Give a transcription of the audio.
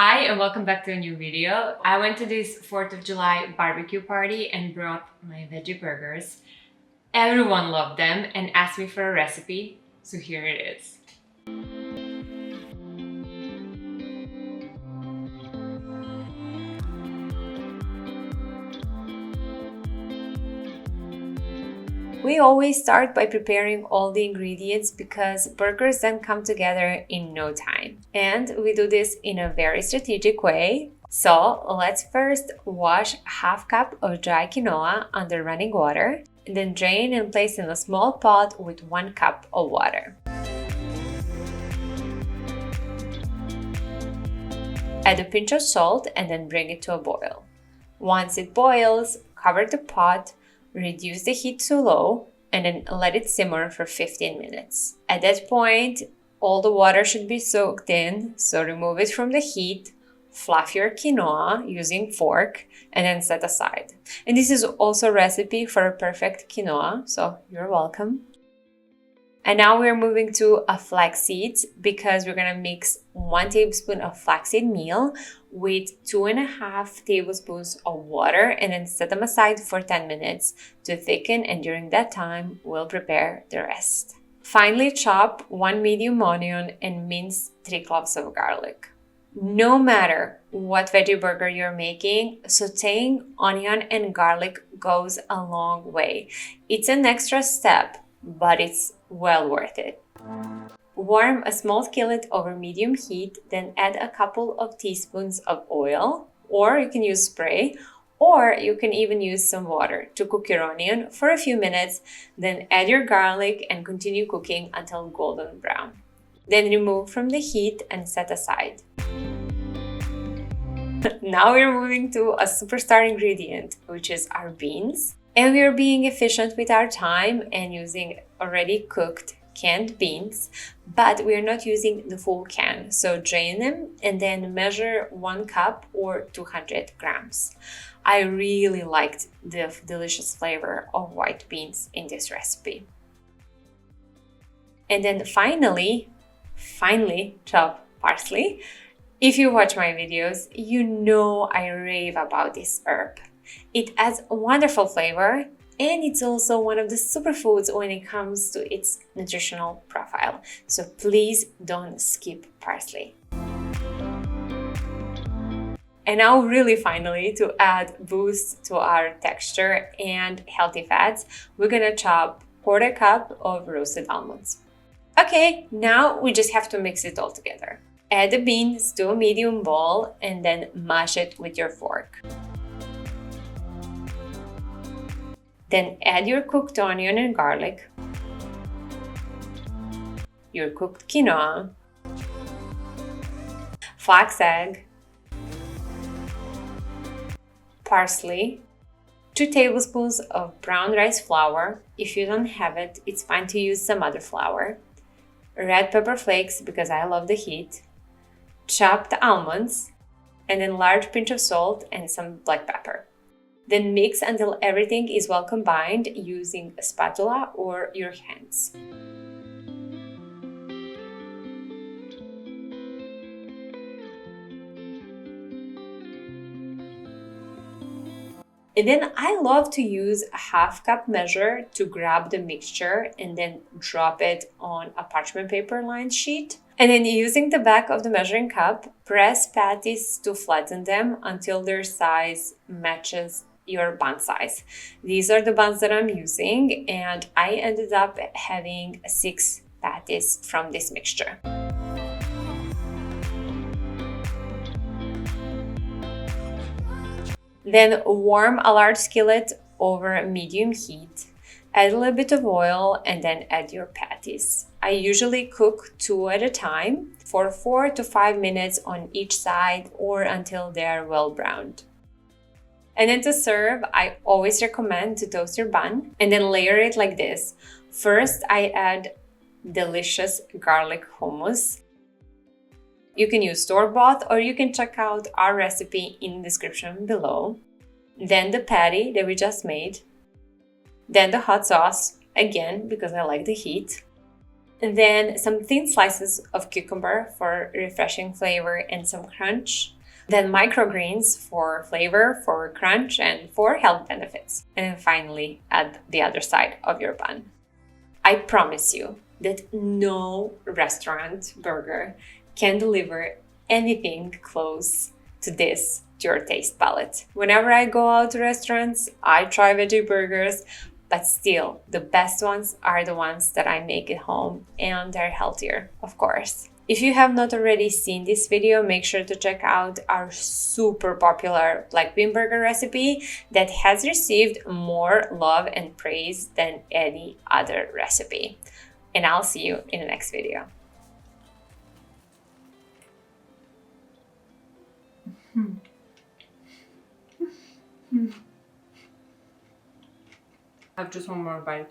Hi and welcome back to a new video. I went to this 4th of July barbecue party and brought my veggie burgers. Everyone loved them and asked me for a recipe, so here it is. We always start by preparing all the ingredients because burgers then come together in no time. And we do this in a very strategic way. So let's first wash half cup of dry quinoa under running water, and then drain and place in a small pot with 1 cup of water. Add a pinch of salt and then bring it to a boil. Once it boils, cover the pot, reduce the heat to low, and then let it simmer for 15 minutes. At that point, all the water should be soaked in, so remove it from the heat, fluff your quinoa using fork, and then set aside. And this is also a recipe for a perfect quinoa, so you're welcome. And now we're moving to flax seeds because we're gonna mix 1 tablespoon of flaxseed meal with 2.5 tablespoons of water and then set them aside for 10 minutes to thicken, and during that time we'll prepare the rest. Finally, chop 1 medium onion and mince 3 cloves of garlic. No matter what veggie burger you're making, sautéing onion and garlic goes a long way. It's an extra step, but it's well worth it. Warm a small skillet over medium heat, then add a couple of teaspoons of oil, or you can use spray, or you can even use some water to cook your onion for a few minutes, then add your garlic and continue cooking until golden brown. Then remove from the heat and set aside. Now we're moving to a superstar ingredient, which is our beans. And we are being efficient with our time and using already cooked canned beans, but we are not using the full can. So drain them and then measure 1 cup or 200 grams. I really liked the delicious flavor of white beans in this recipe. And then finally chop parsley. If you watch my videos, you know I rave about this herb. It adds a wonderful flavor, and it's also one of the superfoods when it comes to its nutritional profile. So please don't skip parsley. And now really finally, to add boost to our texture and healthy fats, we're gonna chop 1/4 cup of roasted almonds. Okay, now we just have to mix it all together. Add the beans to a medium bowl and then mash it with your fork. Then add your cooked onion and garlic, your cooked quinoa, flax egg, parsley, 2 tablespoons of brown rice flour. If you don't have it, it's fine to use some other flour. Red pepper flakes because I love the heat, chopped almonds, and then large pinch of salt and some black pepper. Then mix until everything is well combined using a spatula or your hands. And then I love to use a 1/2 cup measure to grab the mixture and then drop it on a parchment paper lined sheet. And then using the back of the measuring cup, press patties to flatten them until their size matches your bun size. These are the buns that I'm using, and I ended up having 6 patties from this mixture. Then warm a large skillet over medium heat. Add a little bit of oil and then add your patties. I usually cook 2 at a time for 4 to 5 minutes on each side or until they are well browned. And then to serve, I always recommend to toast your bun and then layer it like this. First, I add delicious garlic hummus. You can use store-bought or you can check out our recipe in the description below. Then the patty that we just made. Then the hot sauce, again because I like the heat. And then some thin slices of cucumber for refreshing flavor and some crunch. Then microgreens for flavor, for crunch, and for health benefits. And then finally, add the other side of your bun. I promise you that no restaurant burger can deliver anything close to this to your taste palette. Whenever I go out to restaurants, I try veggie burgers, but still, the best ones are the ones that I make at home, and they're healthier, of course. If you have not already seen this video, make sure to check out our super popular black bean burger recipe that has received more love and praise than any other recipe. And I'll see you in the next video. I have just one more bite.